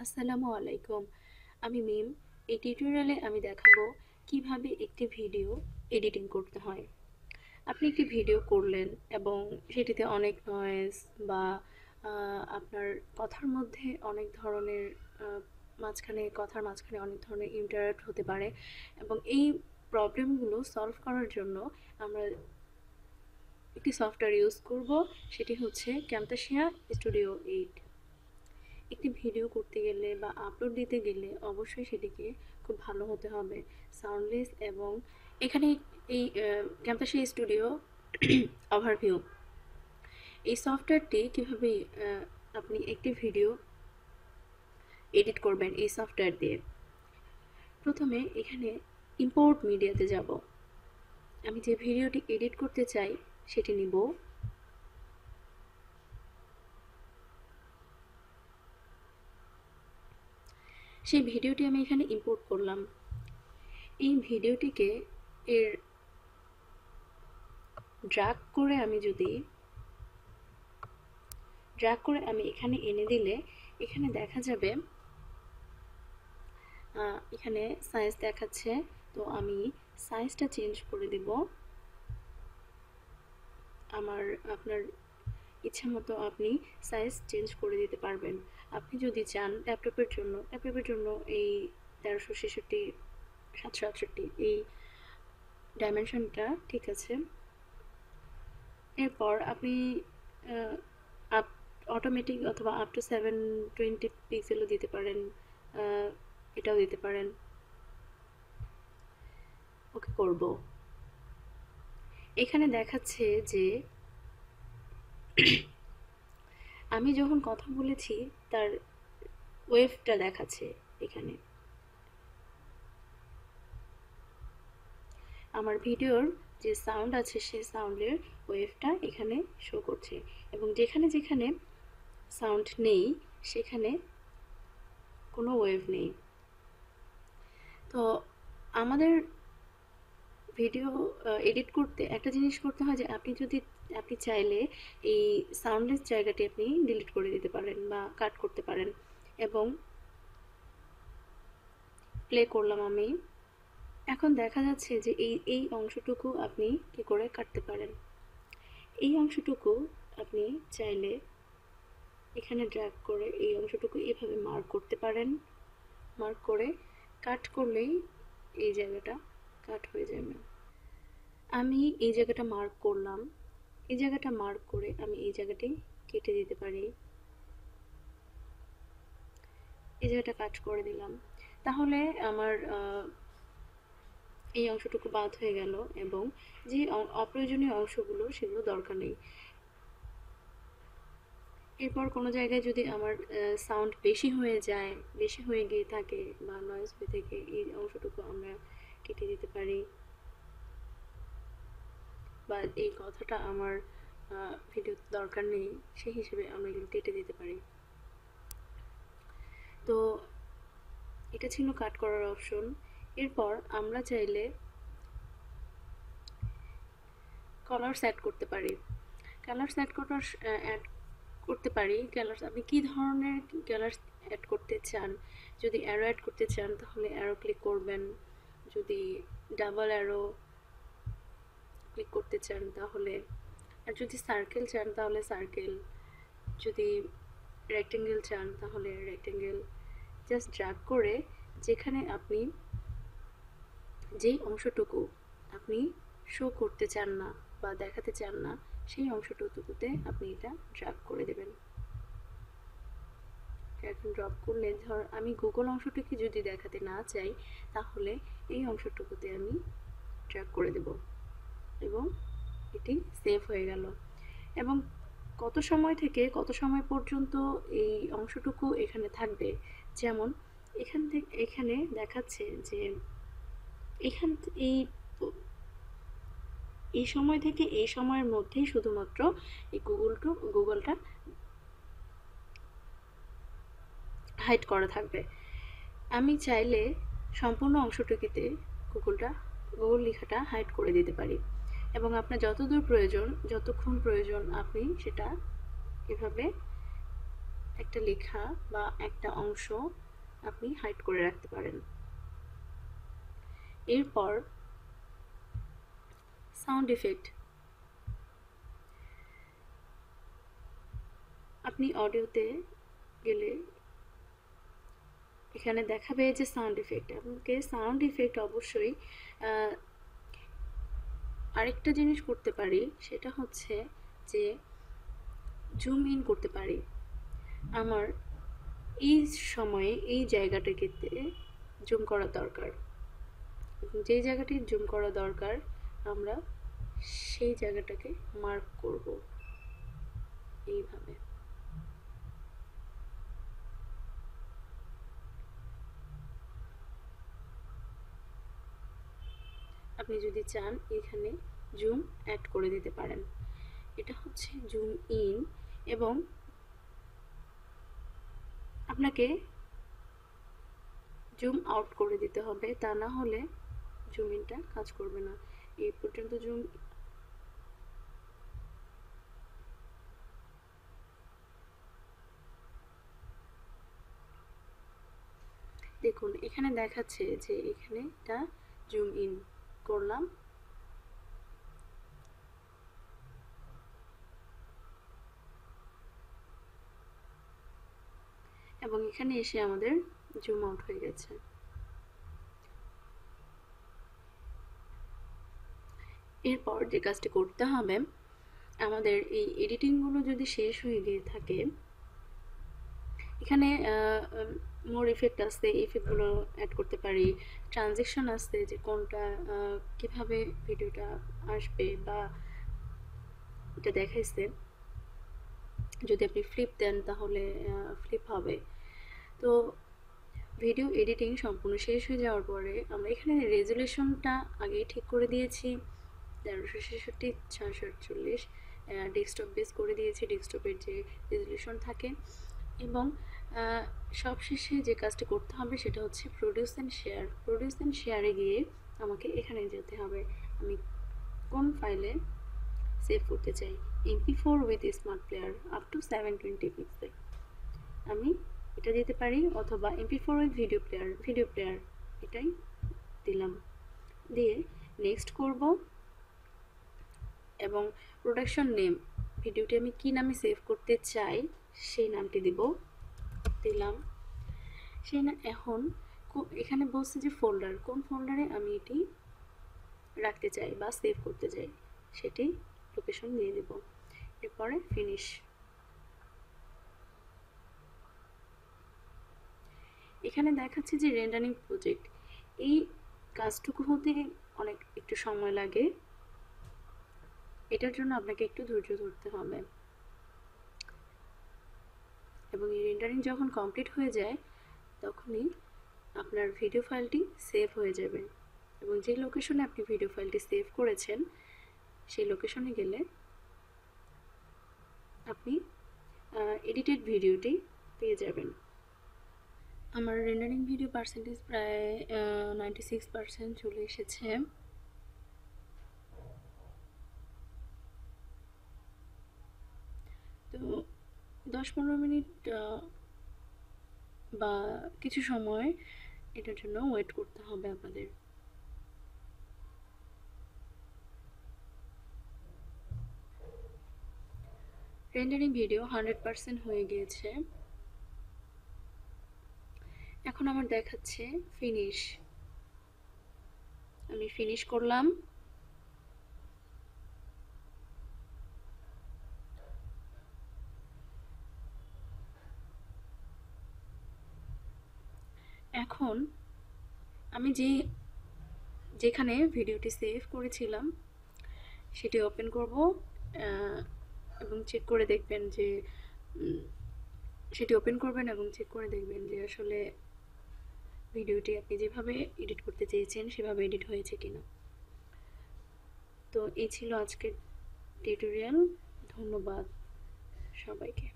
আসসালামু আলাইকুম। আমি মিম। এই টিউটোরিয়ালে আমি দেখাবো কিভাবে একটি ভিডিও এডিটিং করতে হয়। আপনি একটি ভিডিও করলেন এবং সেটিতে অনেক নয়েজ বা আপনার কথার মধ্যে অনেক ধরনের কথার মাঝখানে অনেক ধরনের ইন্টারাপ্ট হতে পারে, এবং এই প্রবলেমগুলো সলভ করার জন্য আমরা একটি সফটওয়্যার ইউজ করব। সেটি হচ্ছে ক্যামতাসিয়া স্টুডিও 8। একটি ভিডিও করতে গেলে বা আপলোড দিতে গেলে অবশ্যই সেটিকে খুব ভালো হতে হবে, সাউন্ডলেস। এবং এখানে এই ক্যামতাসিয়া স্টুডিও ওভারভিউ, এই সফটওয়্যারটি কীভাবে আপনি একটি ভিডিও এডিট করবেন এই সফটওয়্যার দিয়ে। প্রথমে এখানে ইম্পোর্ট মিডিয়াতে যাব। আমি যে ভিডিওটি এডিট করতে চাই সেটি নিব। সেই ভিডিওটি আমি এখানে ইম্পোর্ট করলাম। এই ভিডিওটিকে এর ড্র্যাগ করে আমি এখানে এনে দিলে এখানে দেখা যাবে, এখানে সাইজ দেখাচ্ছে। তো আমি সাইজটা চেঞ্জ করে দেব আপনার ইচ্ছা মতো আপনি সাইজ চেঞ্জ করে দিতে পারবেন। আপনি যদি চান ল্যাপটপের জন্য এই 1366 768 এই ডাইমেনশনটা ঠিক আছে। এরপর আপনি অটোমেটিক অথবা আপ টু 720 পিক্সেলও দিতে পারেন, এটাও দিতে পারেন। ওকে করব। এখানে দেখাচ্ছে যে আমি যখন কথা বলেছি তার ওয়েভটা দেখাচ্ছে। এখানে আমার ভিডিওর যে সাউন্ড আছে সেই সাউন্ডের ওয়েভটা এখানে শো করছে, এবং যেখানে যেখানে সাউন্ড নেই সেখানে কোনো ওয়েভ নেই। তো আমাদের ভিডিও এডিট করতে একটা জিনিস করতে হয় যে আপনি চাইলে এই সাউন্ডলেস জায়গাটি আপনি ডিলিট করে দিতে পারেন বা কাট করতে পারেন। এবং প্লে করলাম আমি। এখন দেখা যাচ্ছে যে এই অংশটুকু আপনি কি করে কাটতে পারেন। এই অংশটুকু আপনি চাইলে এখানে ড্র্যাগ করে এই অংশটুকু এভাবে মার্ক করতে পারেন। মার্ক করে কাট করলেই এই জায়গাটা কাট হয়ে যাবে। আমি এই জায়গাটা মার্ক করলাম। এই জায়গাটা মার্ক করে আমি এই জায়গাটি কেটে দিতে পারি। এই জায়গাটা কাট করে দিলাম। তাহলে আমার এই অংশটুকু বাদ হয়ে গেল, এবং যে অপ্রয়োজনীয় অংশগুলো সেগুলো দরকার নেই। এরপর কোনো জায়গায় যদি আমার সাউন্ড বেশি হয়ে গিয়ে থাকে বা নয়েজ হয়ে থাকে, এই অংশটুকু আমরা কেটে দিতে পারি, বা এই কথাটা আমার ভিডিওতে দরকার নেই সেই হিসেবে আমরা এগুলো কেটে দিতে পারি। তো এটা ছিল কাট করার অপশন। এরপর আমরা চাইলে কালার সেট করতে পারি। কালার আপনি কী ধরনের কালার অ্যাড করতে চান। যদি অ্যারো অ্যাড করতে চান তাহলে অ্যারো ক্লিক করবেন। যদি ডাবল অ্যারো ক্লিক করতে চান তাহলে, আর যদি সার্কেল চান তাহলে সার্কেল, যদি রেক্টেঙ্গেল চান তাহলে রেক্টেঙ্গেল। জাস্ট ড্র্যাগ করে যেখানে আপনি যেই অংশটুকু আপনি শো করতে চান না বা দেখাতে চান না সেই অংশটুকুতে আপনি এটা ড্র্যাগ করে দেবেন। এখন ড্রপ করলে ধর আমি গুগল অংশটুকু যদি দেখাতে না চাই তাহলে এই অংশটুকুতে আমি ড্র্যাগ করে দেব, এবং এটি সেভ হয়ে গেল। এবং কত সময় থেকে কত সময় পর্যন্ত এই অংশটুকু এখানে থাকবে, যেমন এখানে দেখাচ্ছে যে এই সময় থেকে এই সময়ের মধ্যেই শুধুমাত্র এই গুগলটা হাইড করা থাকবে। আমি চাইলে সম্পূর্ণ অংশটুকুতে গুগল লেখাটা হাইড করে দিতে পারি, এবং আপনার যতক্ষণ প্রয়োজন আপনি সেটা এভাবে একটা লেখা বা একটা অংশ আপনি হাইড করে রাখতে পারেন। এরপর সাউন্ড ইফেক্ট। আপনি অডিওতে গেলে এখানে দেখাবে যে সাউন্ড ইফেক্ট। আপনাকে সাউন্ড ইফেক্ট অবশ্যই আরেকটা জিনিস করতে পারি, সেটা হচ্ছে যে জুম ইন করতে পারি। আমার এই সময়ে এই জায়গাটাকে জুম করা দরকার, যেই জায়গাটি জুম করা দরকার আমরা সেই জায়গাটাকে মার্ক করব এইভাবে। আপনি যদি চান এখানে জুম অ্যাড করে দিতে পারেন। এটা হচ্ছে জুম ইন, এবং আপনাকে জুম আউট করে দিতে হবে, তা না হলে জুম ইনটা কাজ করবে না। এই পর্যন্ত জুম দেখুন, এখানে দেখাচ্ছে যে এখানে এটা জুম ইন করলাম, এবং এখানে এসে আমাদের জুম আউট হয়ে গেছে। এরপর যে কাজটি করতে হবে, আমাদের এই এডিটিংগুলো যদি শেষ হয়ে গিয়ে থাকে, এখানে মোর ইফেক্ট আছে, ইফেক্টগুলো অ্যাড করতে পারি। ট্রানজেকশন আছে, যে কোনটা কিভাবে ভিডিওটা আসবে বা এটা দেখাইছে, যদি আপনি ফ্লিপ দেন তাহলে ফ্লিপ হবে। তো ভিডিও এডিটিং সম্পূর্ণ শেষ হয়ে যাওয়ার পরে আমরা এখানে রেজুলেশনটা আগেই ঠিক করে দিয়েছি 1366x648, ডেস্কটপ বেস করে দিয়েছি, ডেস্কটপের যে রেজুলেশন থাকে। এবং সবশেষে যে কাজটি করতে হবে সেটা হচ্ছে produce and share. Produce and শেয়ারে গিয়ে আমাকে এখানে যেতে হবে, আমি কোন ফাইলে সেভ করতে চাই। MP4 with smart player up to 720 pixel আমি এটা দিতে পারি, অথবা MP4 উইথ ভিডিও প্লেয়ার এটাই দিলাম। দিয়ে নেক্সট করব, এবং প্রোডাকশন নেম, ভিডিওটি আমি কি নামে সেভ করতে চাই সেই নামটি দিলাম। সেই না, এখন এখানে বলছে যে ফোল্ডার, কোন ফোল্ডারে আমি এটি রাখতে চাই বা সেভ করতে চাই সেটি লোকেশন দিয়ে দেব। এরপরে ফিনিশ। এখানে দেখাচ্ছে যে রেন্ডারিং প্রজেক্ট, এই কাজটুকু হতে অনেক একটু সময় লাগে, এটার জন্য আপনাকে একটু ধৈর্য ধরতে হবে। এবং এই রেন্ডারিং যখন কমপ্লিট হয়ে যায় তখনই আপনার ভিডিও ফাইলটি সেভ হয়ে যাবে, এবং যে লোকেশনে আপনি ভিডিও ফাইলটি সেভ করেছেন সেই লোকেশনে গেলে আপনি এডিটেড ভিডিওটি পেয়ে যাবেন। আমার রেন্ডারিং ভিডিও পার্সেন্টেজ প্রায় 96% চলে এসেছে। তো 10-15 মিনিট বা কিছু সময় এটার জন্য ওয়েট করতে হবে আপনাদের। রেন্ডারিং ভিডিও 100% হয়ে গিয়েছে। এখন আমার দেখাচ্ছে ফিনিশ, আমি ফিনিশ করলাম। এখন আমি যেখানে ভিডিওটি সেভ করেছিলাম সেটি ওপেন করব, এবং চেক করে দেখবেন যে সেটি ওপেন করবেন এবং চেক করে দেখবেন যে আসলে ভিডিওটি আপনি যেভাবে এডিট করতে চেয়েছেন সেভাবে এডিট হয়েছে কিনা। তো এই ছিল আজকের টিউটোরিয়াল। ধন্যবাদ সবাইকে।